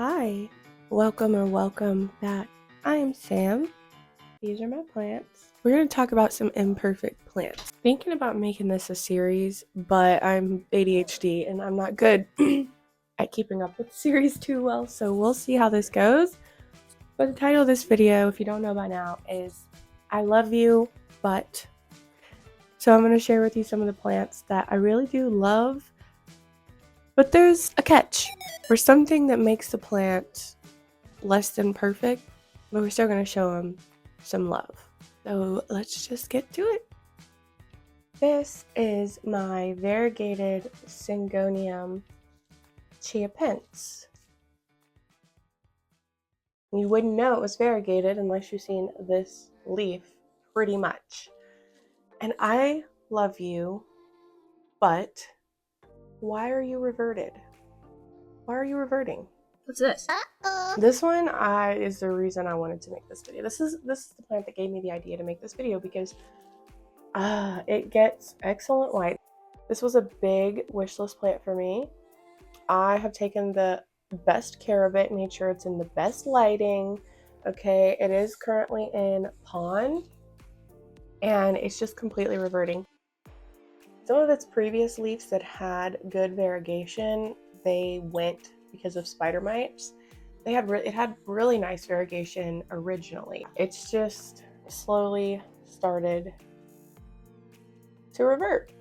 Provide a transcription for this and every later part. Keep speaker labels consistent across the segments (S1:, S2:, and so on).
S1: Hi, welcome or welcome back. I am Sam. These are my plants. We're going to talk about some imperfect plants. Thinking about making this a series, but I'm ADHD and I'm not good at keeping up with the series too well, so we'll see how this goes. But the title of this video, if you don't know by now, is I Love You, But. So I'm going to share with you some of the plants that I really do love, but there's a catch. For something that makes the plant less than perfect, but we're still going to show them some love. So let's just get to it. This is my variegated singonium chia. You wouldn't know it was variegated unless you've seen this leaf pretty much. And I love you, but why are you reverted? Why are you reverting?
S2: What's this?
S1: This one is the reason I wanted to make this video. This is the plant that gave me the idea to make this video because it gets excellent light. This was a big wish list plant for me. I have taken the best care of it, made sure it's in the best lighting. Okay, it is currently in pond and it's just completely reverting. Some of its previous leaves that had good variegation, they went because of spider mites. It had really nice variegation originally. It's just slowly started to revert,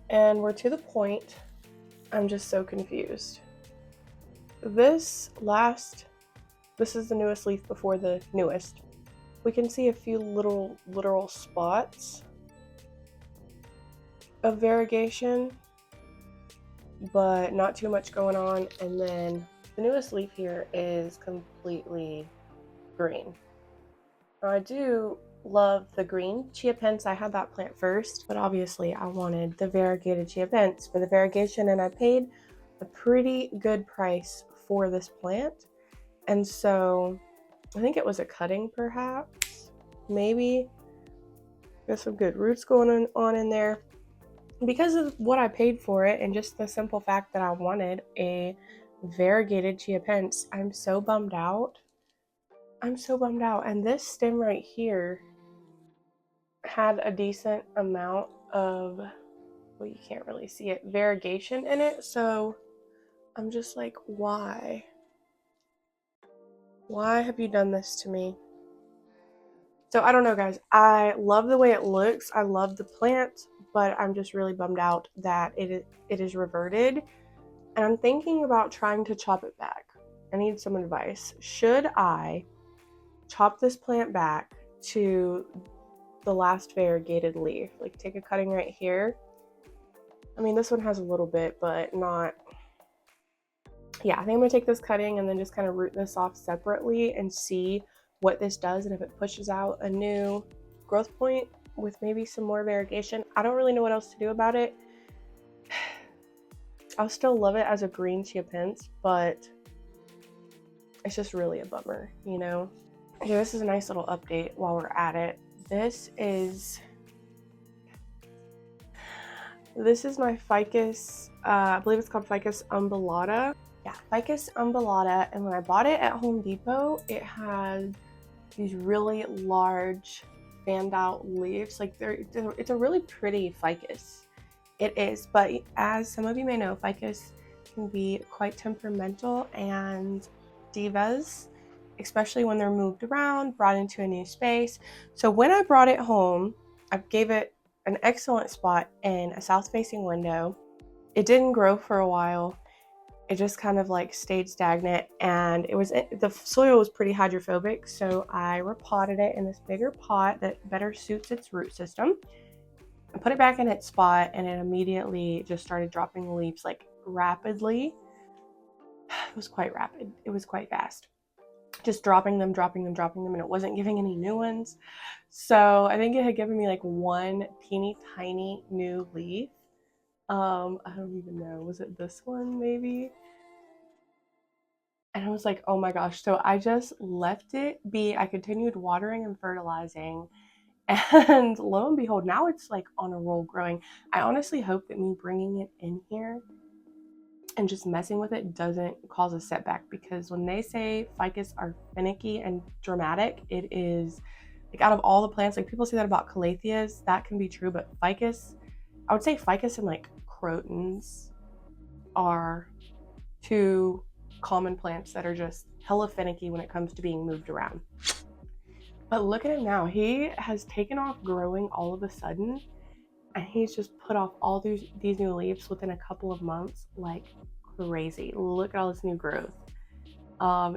S1: and we're to the point I'm just so confused. This is the newest leaf before the newest. We can see a few little literal spots of variegation, but not too much going on. And then the newest leaf here is completely green. Now, I do love the green chia. I had that plant first, but obviously I wanted the variegated chia for the variegation, and I paid a pretty good price for this plant. And so I think it was a cutting, perhaps, maybe. Got some good roots going on in there. Because of what I paid for it and just the simple fact that I wanted a variegated chia, I'm so bummed out. And this stem right here had a decent amount of, well, you can't really see it, variegation in it. So I'm just like, why? Why have you done this to me? So I don't know, guys. I love the way it looks. I love the plant, but I'm just really bummed out that it is reverted. And I'm thinking about trying to chop it back. I need some advice. Should I chop this plant back to the last variegated leaf? Like, take a cutting right here. I mean, this one has a little bit, but not. Yeah, I think I'm gonna take this cutting and then just kind of root this off separately and see what this does, and if it pushes out a new growth point with maybe some more variegation. I don't really know what else to do about it. I'll still love it as a green chia, but it's just really a bummer, you know? Okay, this is a nice little update while we're at it. This is my ficus, I believe it's called ficus umbilada. Yeah, ficus umbilada, and when I bought it at Home Depot, it had these really large fanned out leaves. Like, it's a really pretty ficus. It is, but as some of you may know, ficus can be quite temperamental and divas, especially when they're moved around, brought into a new space. So when I brought it home, I gave it an excellent spot in a south-facing window. It didn't grow for a while. It just kind of like stayed stagnant, and the soil was pretty hydrophobic, so I repotted it in this bigger pot that better suits its root system. I put it back in its spot, and it immediately just started dropping leaves like rapidly. It was quite rapid. It was quite fast. Just dropping them, and it wasn't giving any new ones. So I think it had given me like one teeny tiny new leaf. I don't even know. Was it this one maybe? And I was like, oh my gosh. So I just left it be. I continued watering and fertilizing. And lo and behold, now it's like on a roll growing. I honestly hope that me bringing it in here and just messing with it doesn't cause a setback, because when they say ficus are finicky and dramatic, it is like, out of all the plants, like people say that about calatheas, that can be true, but ficus, I would say ficus and like crotons are two common plants that are just hella finicky when it comes to being moved around. But look at him now. He has taken off growing all of a sudden, and he's just put off all these new leaves within a couple of months like crazy. Look at all this new growth.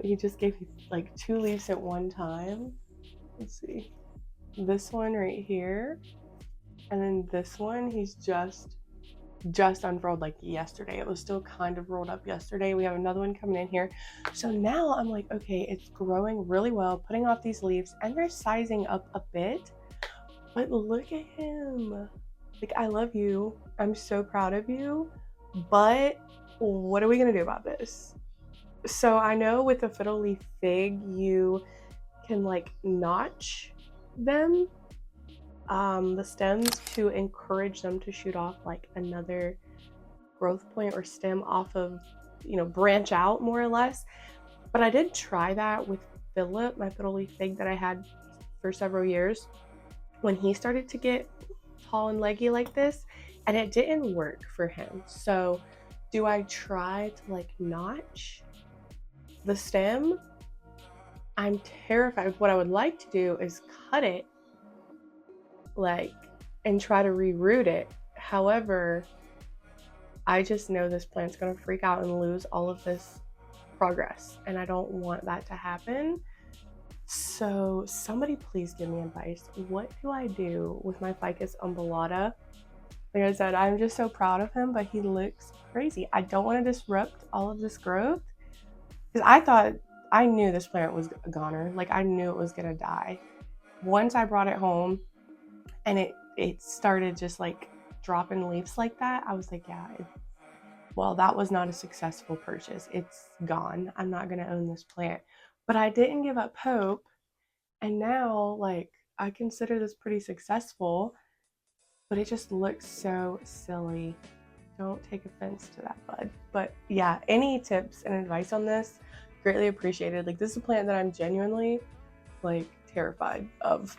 S1: He just gave me like 2 leaves at one time. Let's see. This one right here, and then this one, he's just unfurled like yesterday. It was still kind of rolled up yesterday. We have another one coming in here. So now I'm like, okay, it's growing really well, putting off these leaves, and they're sizing up a bit. But look at him. Like, I love you. I'm so proud of you. But what are we gonna do about this? So I know with the fiddle leaf fig, you can like notch them, the stems, to encourage them to shoot off like another growth point or stem off of, branch out more or less. But I did try that with Philip, my fiddle leaf fig that I had for several years, when he started to get tall and leggy like this, and it didn't work for him. So do I try to like notch the stem? I'm terrified. What I would like to do is cut it, like, and try to reroot it. However, I just know this plant's gonna freak out and lose all of this progress, and I don't want that to happen. So somebody please give me advice. What do I do with my ficus umbilada? Like I said, I'm just so proud of him, but he looks crazy. I don't want to disrupt all of this growth, because I knew this plant was a goner. Like, I knew it was gonna die. Once I brought it home and it started just like dropping leaves like that, I was like, yeah, well, that was not a successful purchase. It's gone. I'm not gonna own this plant. But I didn't give up hope, and now like I consider this pretty successful, but it just looks so silly. Don't take offense to that, bud. But yeah, any tips and advice on this, greatly appreciated. Like, this is a plant that I'm genuinely like terrified of.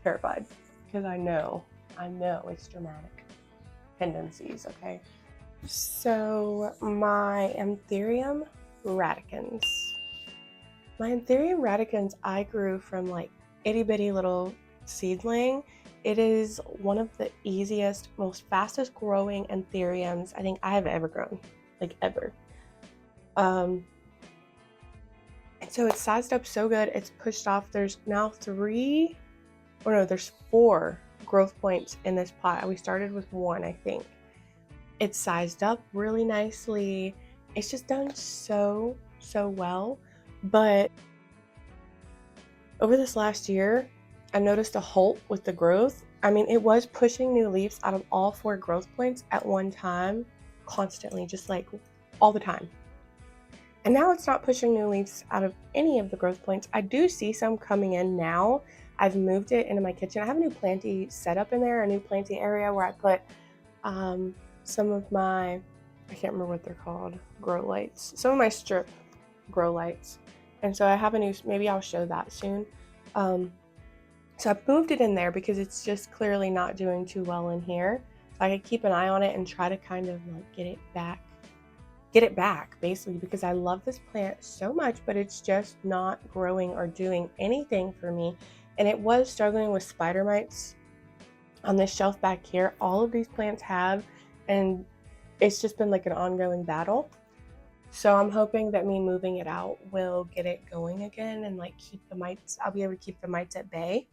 S1: Terrified. Because I know it's dramatic tendencies, okay? So my Anthereum raticans. My Anthereum raticans I grew from like itty bitty little seedling. It is one of the easiest, most fastest growing anthuriums I think I have ever grown, like ever. And so it's sized up so good. It's pushed off. There's now there's 4 growth points in this pot. We started with 1, I think. It's sized up really nicely. It's just done so well. But over this last year, I noticed a halt with the growth. I mean, it was pushing new leaves out of all 4 growth points at one time, constantly, just like all the time. And now it's not pushing new leaves out of any of the growth points. I do see some coming in now. I've moved it into my kitchen. I have a new planty set up in there, a new planty area where I put some of my, I can't remember what they're called, grow lights. Some of my strip grow lights. And so I have a new, maybe I'll show that soon. So I've moved it in there because it's just clearly not doing too well in here. So I could keep an eye on it and try to kind of like get it back basically, because I love this plant so much, but it's just not growing or doing anything for me. And it was struggling with spider mites on this shelf back here. All of these plants have, and it's just been like an ongoing battle. So I'm hoping that me moving it out will get it going again and like keep the mites, I'll be able to keep the mites at bay.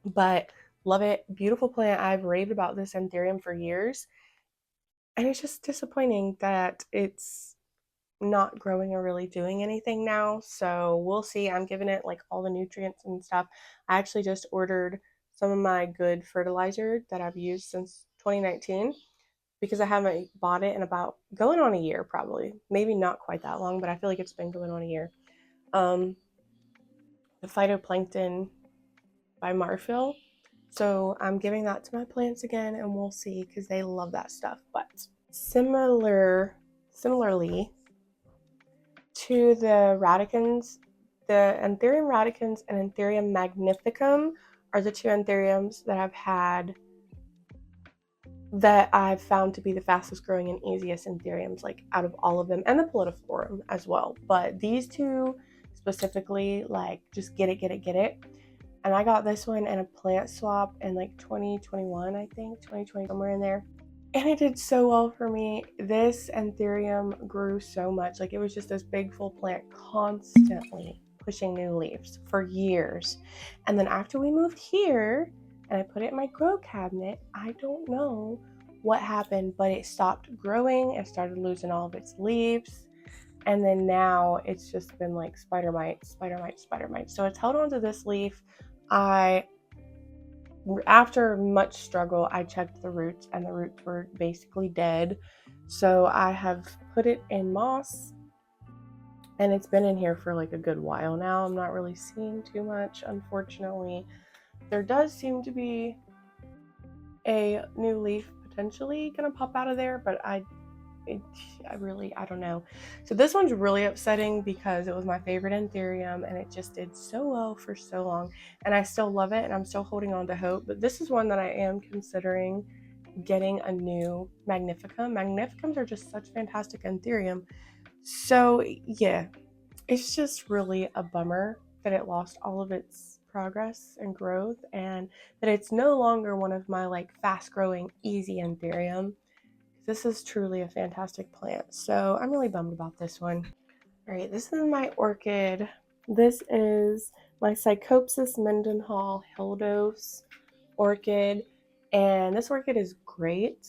S1: But love it. Beautiful plant. I've raved about this anthurium for years. And it's just disappointing that it's not growing or really doing anything now. So we'll see. I'm giving it like all the nutrients and stuff. I actually just ordered some of my good fertilizer that I've used since 2019, because I haven't bought it in about going on a year, probably. Maybe not quite that long, but I feel like it's been going on a year. The phytoplankton by Marfil. So I'm giving that to my plants again, and we'll see, because they love that stuff. But similar similarly to the raticans. The Anthereum raticans and Anthereum magnificum are the two antheriums that I've found to be the fastest growing and easiest antheriums, like out of all of them, and the Poliflorum as well. But these two specifically, like, just get it. And I got this one in a plant swap in like 2021, I think, 2020, somewhere in there. And it did so well for me. This antherium grew so much. Like, it was just this big full plant constantly pushing new leaves for years. And then after we moved here and I put it in my grow cabinet, I don't know what happened, but it stopped growing. It started losing all of its leaves. And then now it's just been like spider mites. So it's held on to this leaf. After much struggle, I checked the roots and the roots were basically dead. So I have put it in moss and it's been in here for like a good while now. I'm not really seeing too much, unfortunately. There does seem to be a new leaf potentially gonna pop out of there, but I don't know. So this one's really upsetting because it was my favorite anthurium and it just did so well for so long, and I still love it and I'm still holding on to hope. But this is one that I am considering getting a new magnificum. Magnificums are just such fantastic anthurium. So yeah, it's just really a bummer that it lost all of its progress and growth, and that it's no longer one of my like fast growing easy anthurium. This is truly a fantastic plant, so I'm really bummed about this one. All right, this is my orchid. This is my Psychopsis mendenhal Hildos orchid, and this orchid is great.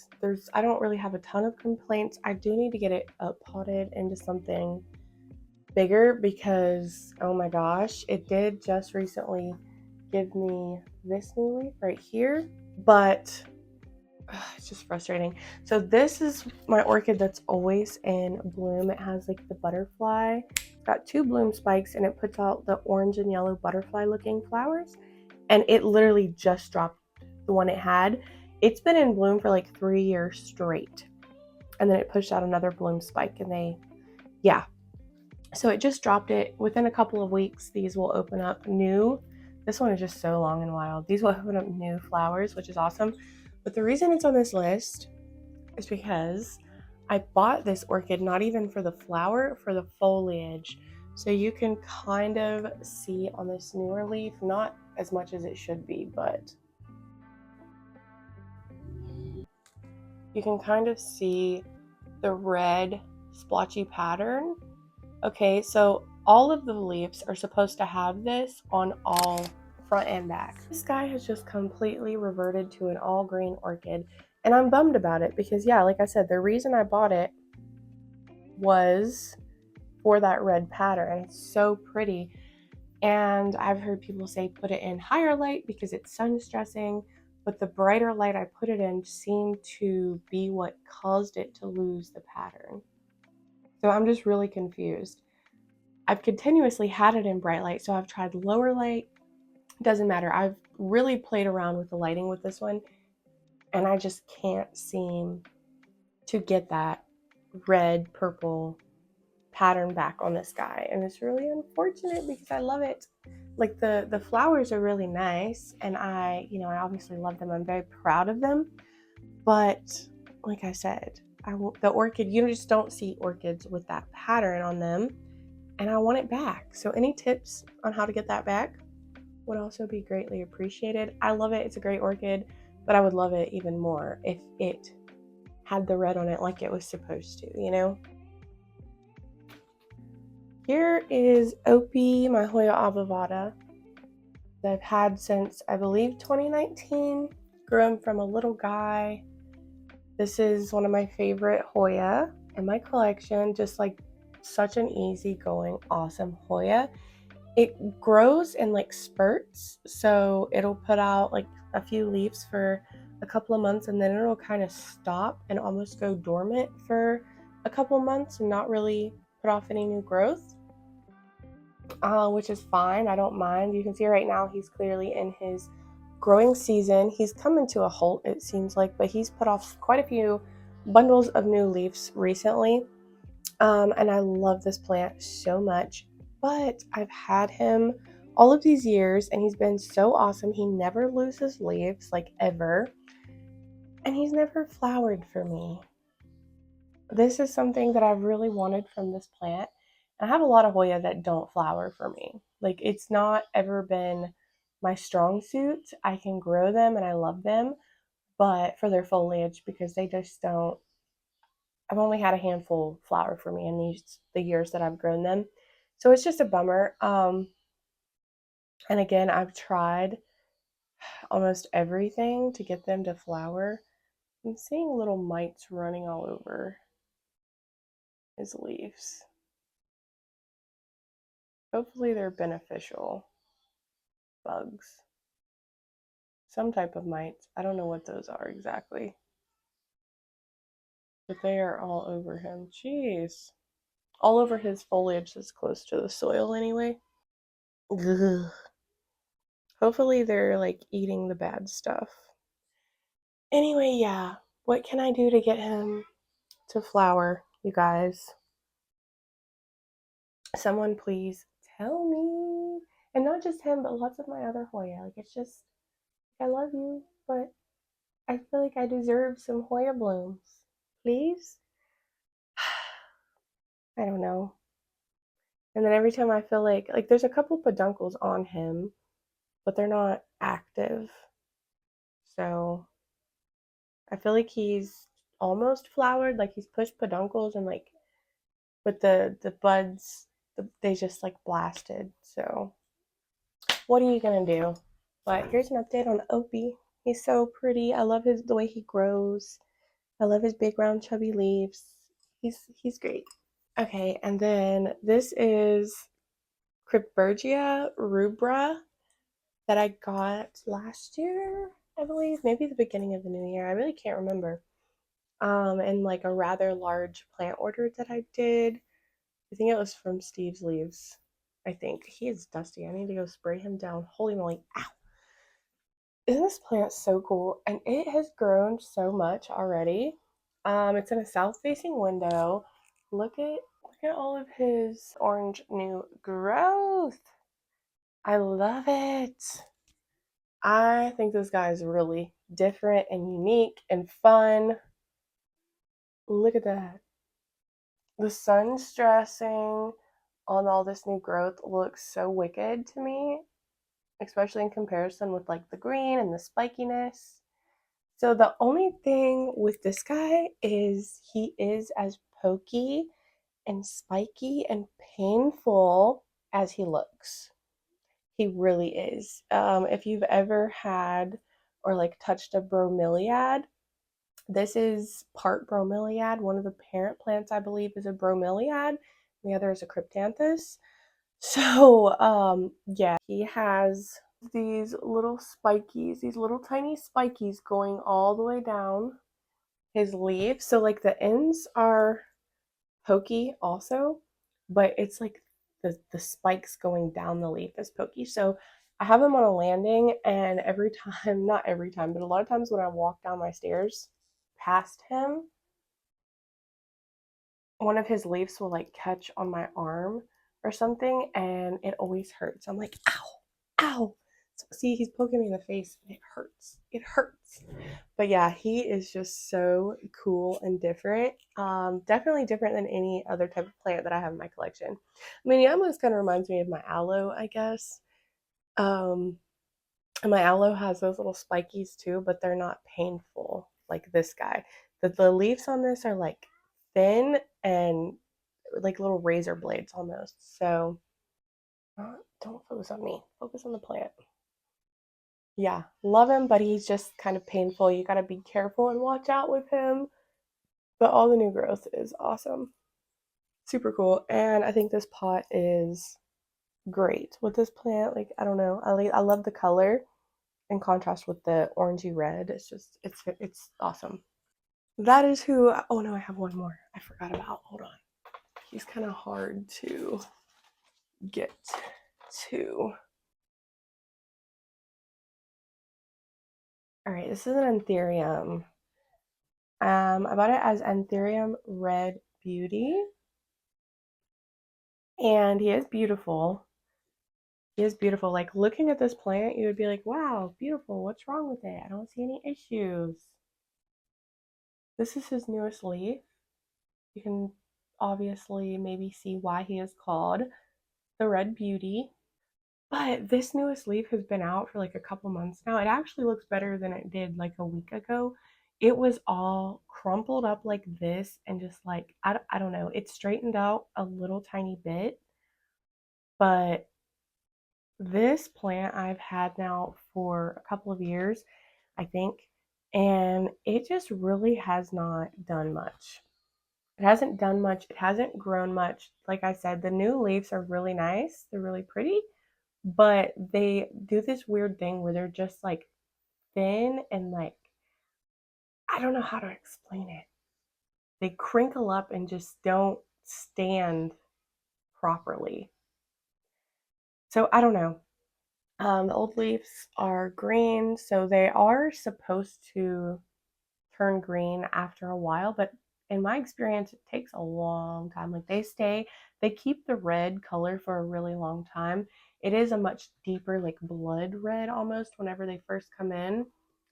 S1: I don't really have a ton of complaints. I do need to get it up potted into something bigger because, oh my gosh, it did just recently give me this new leaf right here, but it's just frustrating. So this is my orchid that's always in bloom. It has like the butterfly. It's got two bloom spikes and it puts out the orange and yellow butterfly looking flowers. And it literally just dropped the one it had. It's been in bloom for like 3 years straight. And then it pushed out another bloom spike and yeah. So it just dropped it. Within a couple of weeks, these will open up new. This one is just so long and wild. These will open up new flowers, which is awesome. But the reason it's on this list is because I bought this orchid not even for the flower, for the foliage. So you can kind of see on this newer leaf, not as much as it should be, but you can kind of see the red splotchy pattern. Okay, so all of the leaves are supposed to have this on all front and back. This guy has just completely reverted to an all green orchid, and I'm bummed about it because, yeah, like I said, the reason I bought it was for that red pattern. It's so pretty, and I've heard people say put it in higher light because it's sun stressing, but the brighter light I put it in seemed to be what caused it to lose the pattern. So I'm just really confused. I've continuously had it in bright light, so I've tried lower light. Doesn't matter. I've really played around with the lighting with this one, and I just can't seem to get that red purple pattern back on this guy, and it's really unfortunate because I love it. Like, the flowers are really nice, and I obviously love them. I'm very proud of them, but like I said, the orchid, you just don't see orchids with that pattern on them, and I want it back. So any tips on how to get that back would also be greatly appreciated. I love it. It's a great orchid, but I would love it even more if it had the red on it like it was supposed to, you know? Here is Opie, my Hoya obovata, that I've had since, I believe, 2019. Grew him from a little guy. This is one of my favorite Hoya in my collection. Just like such an easygoing, awesome Hoya. It grows in like spurts, so it'll put out like a few leaves for a couple of months, and then it'll kind of stop and almost go dormant for a couple of months and not really put off any new growth, which is fine. I don't mind. You can see right now he's clearly in his growing season. He's coming to a halt, it seems like, but he's put off quite a few bundles of new leaves recently. And I love this plant so much, but I've had him all of these years and he's been so awesome. He never loses leaves, like ever, and he's never flowered for me. This is something that I've really wanted from this plant. And I have a lot of Hoya that don't flower for me. Like, it's not ever been my strong suit. I can grow them and I love them, but for their foliage, because they just don't. I've only had a handful flower for me in the years that I've grown them. So it's just a bummer. And again, I've tried almost everything to get them to flower. I'm seeing little mites running all over his leaves. Hopefully they're beneficial bugs. Some type of mites. I don't know what those are exactly. But they are all over him. Jeez. All over his foliage that's close to the soil anyway. Ugh. Hopefully they're like eating the bad stuff. Anyway, yeah. What can I do to get him to flower, you guys? Someone please tell me. And not just him, but lots of my other Hoya. Like, it's just, I love you, but I feel like I deserve some Hoya blooms. Please? I don't know. And then every time I feel like there's a couple peduncles on him, but they're not active. So I feel like he's almost flowered, like he's pushed peduncles and like, but the buds, they just like blasted. So what are you gonna do? But here's an update on Opie. He's so pretty. I love the way he grows. I love his big round chubby leaves. He's great. Okay, and then this is Crypia Rubra that I got last year, I believe, maybe the beginning of the new year. I really can't remember. And like a rather large plant order that I did. I think it was from Steve's Leaves. I think he is dusty. I need to go spray him down. Holy moly! Ow! Isn't this plant so cool? And it has grown so much already. It's in a south-facing window. Look at all of his orange new growth. I love it. I think this guy is really different and unique and fun. Look at that. The sun stressing on all this new growth looks so wicked to me, especially in comparison with like the green and the spikiness. So the only thing with this guy is he is as pokey and spiky and painful as he looks. He really is. If you've ever had or like touched a bromeliad, this is part bromeliad. One of the parent plants, I believe, is a bromeliad. The other is a cryptanthus. So, yeah, he has these little spikies, these little tiny spikies going all the way down his leaf. So, like, the ends are pokey also, but it's like the spikes going down the leaf is pokey. So I have him on a landing, and every time, not every time, but a lot of times when I walk down my stairs past him, one of his leaves will like catch on my arm or something, and it always hurts. I'm like, ow, ow. So, see, he's poking me in the face, and it hurts. It hurts. But yeah, he is just so cool and different. Definitely different than any other type of plant that I have in my collection. I mean, he almost kind of reminds me of my aloe, I guess. And my aloe has those little spikies too, but they're not painful like this guy. The leaves on this are like thin and like little razor blades almost. So don't focus on me. Focus on the plant. Yeah, love him, but he's just kind of painful. You gotta be careful and watch out with him. But all the new growth is awesome. Super cool. And I think this pot is great with this plant. Like, I don't know. I love the color in contrast with the orangey red. It's awesome. That is who. Oh no, I have one more. I forgot about. Hold on. He's kind of hard to get to. All right, this is an Antherium. I bought it as Anthereum Red Beauty. And he is beautiful. He is beautiful. Like looking at this plant, you would be like, wow, beautiful. What's wrong with it? I don't see any issues. This is his newest leaf. You can obviously maybe see why he is called the Red Beauty. But this newest leaf has been out for like a couple months now. It actually looks better than it did like a week ago. It was all crumpled up like this and just like, I don't know, it straightened out a little tiny bit. But this plant I've had now for a couple of years, I think, and it just really has not done much. It hasn't done much. It hasn't grown much. Like I said, the new leaves are really nice. They're really pretty, but they do this weird thing where they're just like thin and like, I don't know how to explain it. They crinkle up and just don't stand properly. So I don't know. The old leaves are green, so they are supposed to turn green after a while, but in my experience, it takes a long time. Like they keep the red color for a really long time. It is a much deeper, like blood red almost whenever they first come in.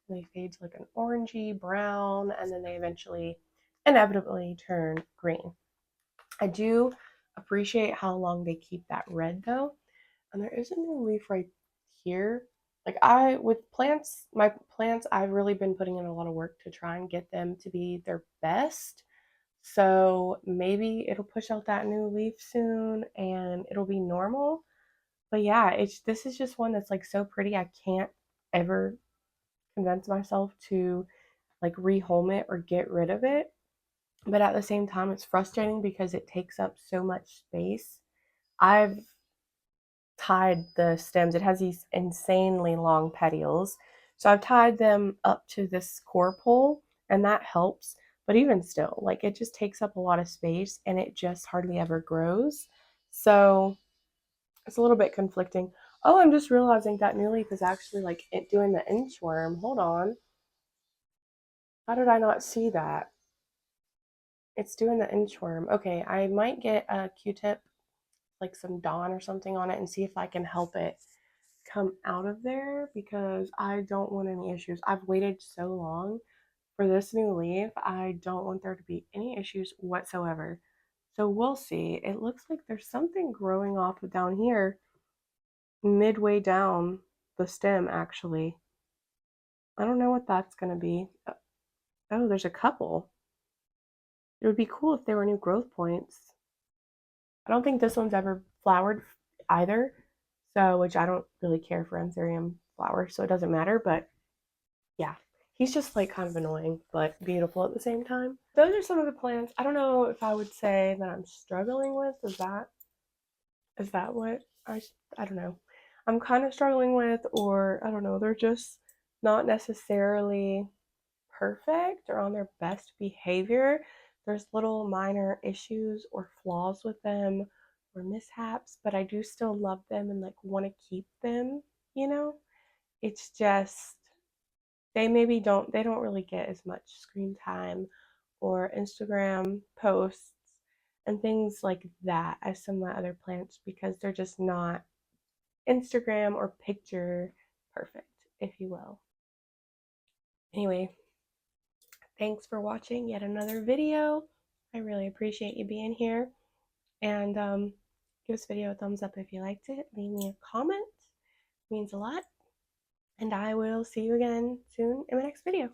S1: They fade to like an orangey brown, and then they eventually, inevitably turn green. I do appreciate how long they keep that red though. And there is a new leaf right here. Like with plants, my plants, I've really been putting in a lot of work to try and get them to be their best. So maybe it'll push out that new leaf soon and it'll be normal. But yeah, this is just one that's like so pretty. I can't ever convince myself to like rehome it or get rid of it. But at the same time, it's frustrating because it takes up so much space. I've tied the stems. It has these insanely long petioles. So I've tied them up to this core pole and that helps. But even still, like it just takes up a lot of space and it just hardly ever grows. So it's a little bit conflicting. Oh, I'm just realizing that new leaf is actually like doing the inchworm. Hold on. How did I not see that? It's doing the inchworm. Okay, I might get a Q-tip, like some Dawn or something on it and see if I can help it come out of there because I don't want any issues. I've waited so long for this new leaf. I don't want there to be any issues whatsoever. So we'll see. It looks like there's something growing off of down here midway down the stem actually. I don't know what that's going to be. Oh, there's a couple. It would be cool if there were new growth points. I don't think this one's ever flowered either. So, which I don't really care for Anthereum flowers, so it doesn't matter, but yeah, he's just like kind of annoying but beautiful at the same time. Those are some of the plants. I don't know if I would say that I'm struggling with. Is that what I don't know. I'm kind of struggling with, or I don't know, they're just not necessarily perfect or on their best behavior. There's little minor issues or flaws with them or mishaps, but I do still love them and like want to keep them, you know? It's just they don't really get as much screen time or Instagram posts and things like that as some of my other plants because they're just not Instagram or picture perfect, if you will. Anyway, thanks for watching yet another video. I really appreciate you being here. And give this video a thumbs up if you liked it. Leave me a comment. It means a lot. And I will see you again soon in my next video.